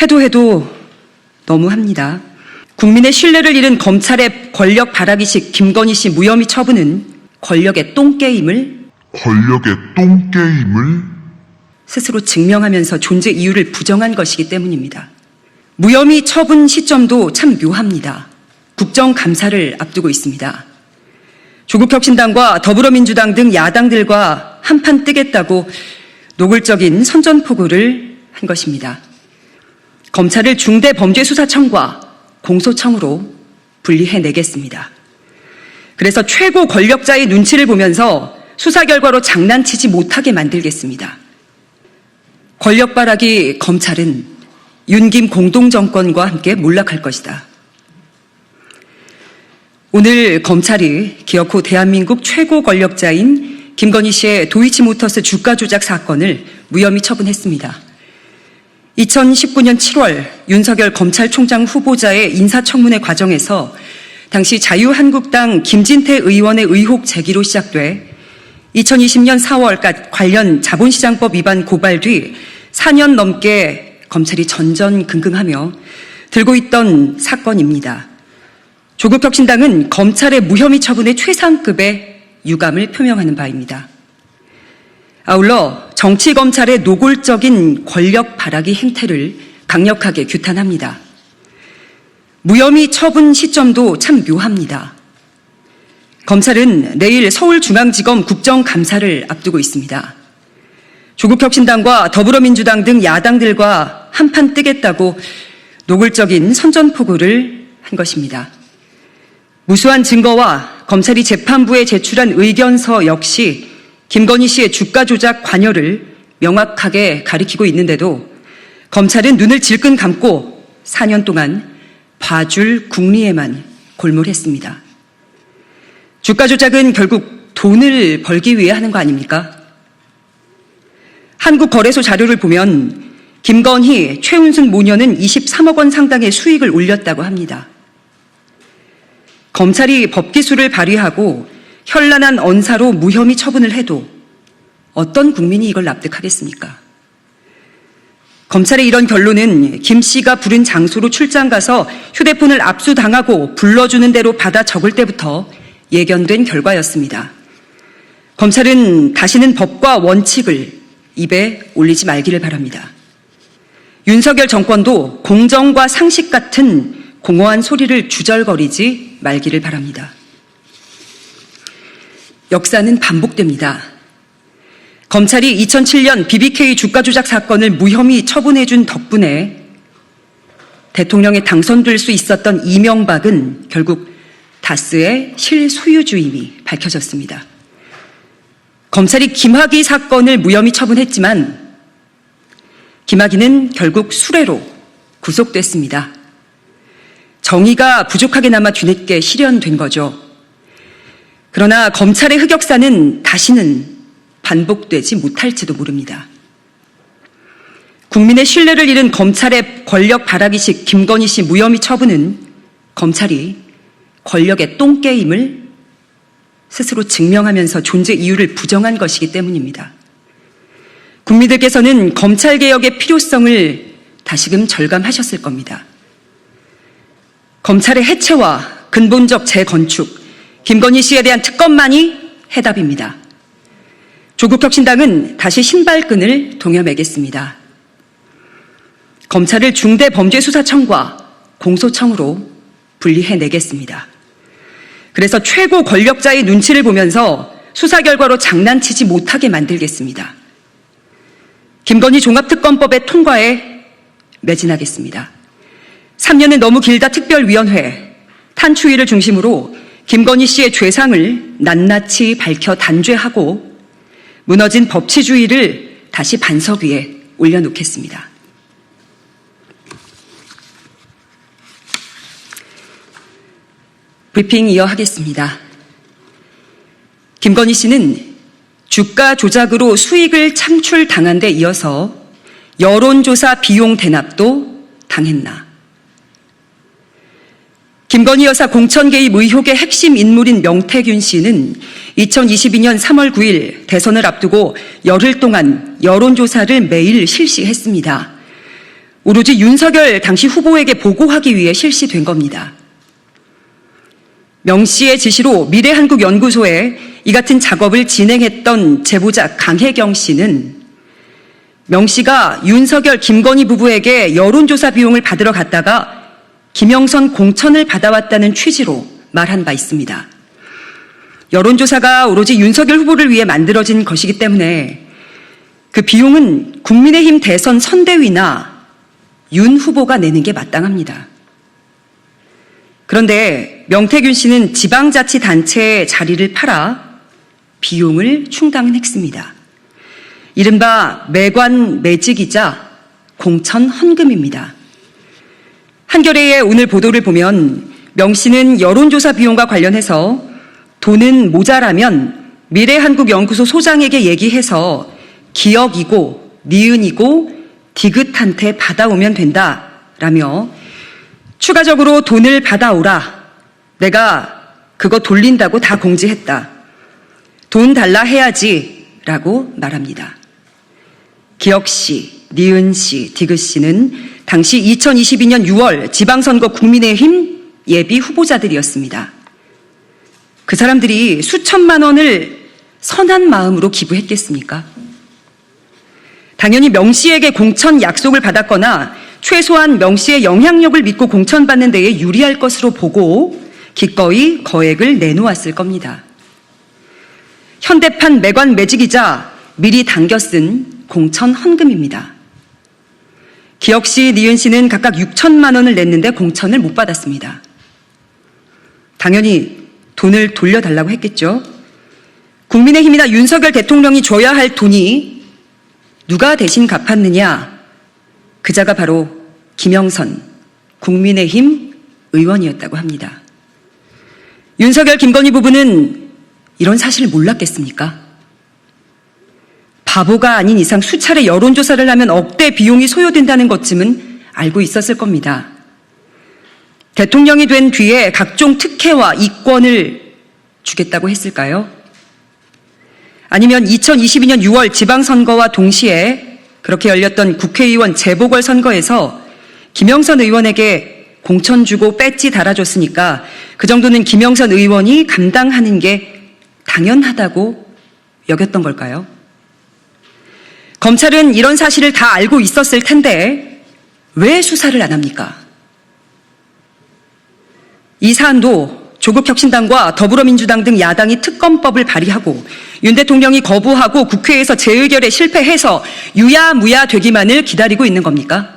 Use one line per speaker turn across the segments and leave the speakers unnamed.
해도 너무합니다. 국민의 신뢰를 잃은 검찰의 권력 바라기식 김건희 씨 무혐의 처분은 권력의 똥게임을 스스로 증명하면서 존재 이유를 부정한 것이기 때문입니다. 무혐의 처분 시점도 참 묘합니다. 국정감사를 앞두고 있습니다. 조국혁신당과 더불어민주당 등 야당들과 한판 뜨겠다고 노골적인 선전포고를 한 것입니다. 검찰을 중대범죄수사청과 공소청으로 분리해내겠습니다. 그래서 최고 권력자의 눈치를 보면서 수사 결과로 장난치지 못하게 만들겠습니다. 권력바라기 검찰은 윤김 공동정권과 함께 몰락할 것이다. 오늘 검찰이 기어코 대한민국 최고 권력자인 김건희 씨의 도이치모터스 주가 조작 사건을 무혐의 처분했습니다. 2019년 7월 윤석열 검찰총장 후보자의 인사청문회 과정에서 당시 자유한국당 김진태 의원의 의혹 제기로 시작돼 2020년 4월까지 관련 자본시장법 위반 고발 뒤 4년 넘게 검찰이 전전긍긍하며 들고 있던 사건입니다. 조국혁신당은 검찰의 무혐의 처분에 최상급의 유감을 표명하는 바입니다. 아울러 정치검찰의 노골적인 권력 바라기 행태를 강력하게 규탄합니다. 무혐의 처분 시점도 참 묘합니다. 검찰은 내일 서울중앙지검 국정감사를 앞두고 있습니다. 조국혁신당과 더불어민주당 등 야당들과 한판 뜨겠다고 노골적인 선전포고를 한 것입니다. 무수한 증거와 검찰이 재판부에 제출한 의견서 역시 김건희 씨의 주가 조작 관여를 명확하게 가리키고 있는데도 검찰은 눈을 질끈 감고 4년 동안 봐줄 국리에만 골몰했습니다. 주가 조작은 결국 돈을 벌기 위해 하는 거 아닙니까? 한국거래소 자료를 보면 김건희, 최은순 모녀는 23억 원 상당의 수익을 올렸다고 합니다. 검찰이 법기술을 발휘하고 현란한 언사로 무혐의 처분을 해도 어떤 국민이 이걸 납득하겠습니까? 검찰의 이런 결론은 김 씨가 부른 장소로 출장 가서 휴대폰을 압수당하고 불러주는 대로 받아 적을 때부터 예견된 결과였습니다. 검찰은 다시는 법과 원칙을 입에 올리지 말기를 바랍니다. 윤석열 정권도 공정과 상식 같은 공허한 소리를 주절거리지 말기를 바랍니다. 역사는 반복됩니다. 검찰이 2007년 BBK 주가 조작 사건을 무혐의 처분해준 덕분에 대통령에 당선될 수 있었던 이명박은 결국 다스의 실소유주임이 밝혀졌습니다. 검찰이 김학의 사건을 무혐의 처분했지만 김학의는 결국 수레로 구속됐습니다. 정의가 부족하게 남아 뒤늦게 실현된 거죠. 그러나 검찰의 흑역사는 다시는 반복되지 못할지도 모릅니다. 국민의 신뢰를 잃은 검찰의 권력 바라기식 김건희 씨 무혐의 처분은 검찰이 권력의 똥게임을 스스로 증명하면서 존재 이유를 부정한 것이기 때문입니다. 국민들께서는 검찰개혁의 필요성을 다시금 절감하셨을 겁니다. 검찰의 해체와 근본적 재건축, 김건희 씨에 대한 특검만이 해답입니다. 조국혁신당은 다시 신발끈을 동여매겠습니다. 검찰을 중대범죄수사청과 공소청으로 분리해내겠습니다. 그래서 최고 권력자의 눈치를 보면서 수사 결과로 장난치지 못하게 만들겠습니다. 김건희 종합특검법의 통과에 매진하겠습니다. 3년은 너무 길다 특별위원회, 탄추위를 중심으로 김건희 씨의 죄상을 낱낱이 밝혀 단죄하고 무너진 법치주의를 다시 반석 위에 올려놓겠습니다. 브리핑 이어하겠습니다. 김건희 씨는 주가 조작으로 수익을 창출당한 데 이어서 여론조사 비용 대납도 당했나. 김건희 여사 공천 개입 의혹의 핵심 인물인 명태균 씨는 2022년 3월 9일 대선을 앞두고 열흘 동안 여론조사를 매일 실시했습니다. 오로지 윤석열 당시 후보에게 보고하기 위해 실시된 겁니다. 명 씨의 지시로 미래한국연구소에 이 같은 작업을 진행했던 제보자 강혜경 씨는 명 씨가 윤석열, 김건희 부부에게 여론조사 비용을 받으러 갔다가 김영선 공천을 받아왔다는 취지로 말한 바 있습니다. 여론조사가 오로지 윤석열 후보를 위해 만들어진 것이기 때문에 그 비용은 국민의힘 대선 선대위나 윤 후보가 내는 게 마땅합니다. 그런데 명태균 씨는 지방자치단체의 자리를 팔아 비용을 충당했습니다. 이른바 매관 매직이자 공천 헌금입니다. 한겨레의 오늘 보도를 보면 명 씨는 여론조사 비용과 관련해서 돈은 모자라면 미래한국연구소 소장에게 얘기해서 기억이고 니은이고 디귿한테 받아오면 된다라며 추가적으로 돈을 받아오라. 내가 그거 돌린다고 다 공지했다. 돈 달라 해야지 라고 말합니다. 기억씨, 니은씨, 디귿씨는 당시 2022년 6월 지방선거 국민의힘 예비 후보자들이었습니다. 그 사람들이 수천만 원을 선한 마음으로 기부했겠습니까? 당연히 명 씨에게 공천 약속을 받았거나 최소한 명 씨의 영향력을 믿고 공천받는 데에 유리할 것으로 보고 기꺼이 거액을 내놓았을 겁니다. 현대판 매관 매직이자 미리 당겨 쓴 공천 헌금입니다. 기억 씨, 니은 씨는 각각 6천만 원을 냈는데 공천을 못 받았습니다. 당연히 돈을 돌려달라고 했겠죠. 국민의힘이나 윤석열 대통령이 줘야 할 돈이 누가 대신 갚았느냐? 그자가 바로 김영선 국민의힘 의원이었다고 합니다. 윤석열, 김건희 부부는 이런 사실을 몰랐겠습니까? 바보가 아닌 이상 수차례 여론조사를 하면 억대 비용이 소요된다는 것쯤은 알고 있었을 겁니다. 대통령이 된 뒤에 각종 특혜와 이권을 주겠다고 했을까요? 아니면 2022년 6월 지방선거와 동시에 그렇게 열렸던 국회의원 재보궐선거에서 김영선 의원에게 공천 주고 배지 달아줬으니까 그 정도는 김영선 의원이 감당하는 게 당연하다고 여겼던 걸까요? 검찰은 이런 사실을 다 알고 있었을 텐데 왜 수사를 안 합니까? 이 사안도 조국혁신당과 더불어민주당 등 야당이 특검법을 발의하고 윤 대통령이 거부하고 국회에서 재의결에 실패해서 유야무야 되기만을 기다리고 있는 겁니까?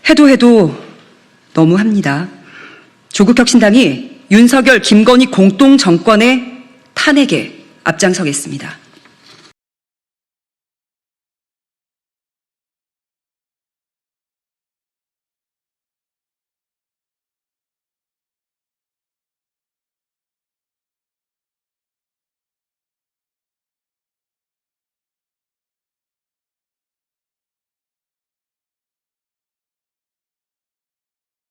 해도 너무합니다. 조국혁신당이 윤석열, 김건희 공동정권의 탄핵에 앞장서겠습니다.